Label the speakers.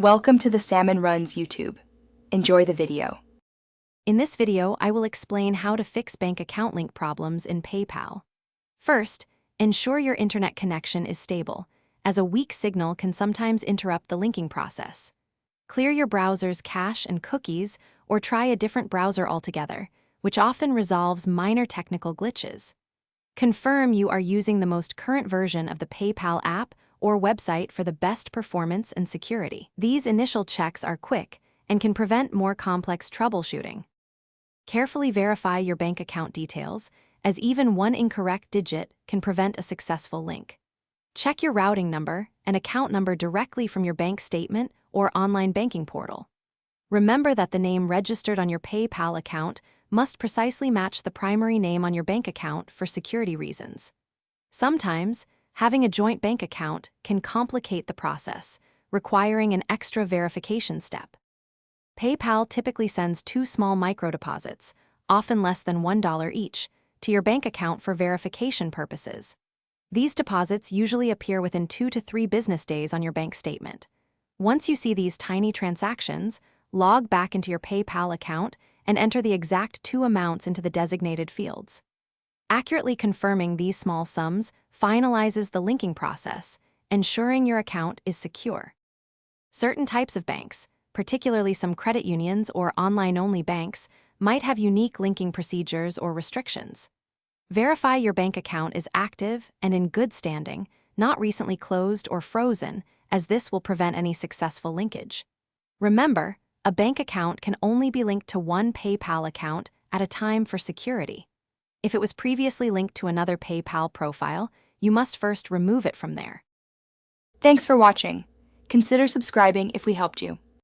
Speaker 1: Welcome to the Salmon Runs YouTube. Enjoy the video.
Speaker 2: In this video, I will explain how to fix bank account link problems in PayPal. First, ensure your internet connection is stable, as a weak signal can sometimes interrupt the linking process. Clear your browser's cache and cookies, or try a different browser altogether, which often resolves minor technical glitches. Confirm you are using the most current version of the PayPal app or website for the best performance and security. These initial checks are quick and can prevent more complex troubleshooting. Carefully verify your bank account details, as even one incorrect digit can prevent a successful link. Check your routing number and account number directly from your bank statement or online banking portal. Remember that the name registered on your PayPal account must precisely match the primary name on your bank account for security reasons. Sometimes, having a joint bank account can complicate the process, requiring an extra verification step. PayPal typically sends 2 small microdeposits, often less than $1 each, to your bank account for verification purposes. These deposits usually appear within 2 to 3 business days on your bank statement. Once you see these tiny transactions, log back into your PayPal account and enter the exact 2 amounts into the designated fields. Accurately confirming these small sums finalizes the linking process, ensuring your account is secure. Certain types of banks, particularly some credit unions or online-only banks, might have unique linking procedures or restrictions. Verify your bank account is active and in good standing, not recently closed or frozen, as this will prevent any successful linkage. Remember, a bank account can only be linked to one PayPal account at a time for security. If it was previously linked to another PayPal profile, you must first remove it from there.
Speaker 1: Thanks for watching. Consider subscribing if we helped you.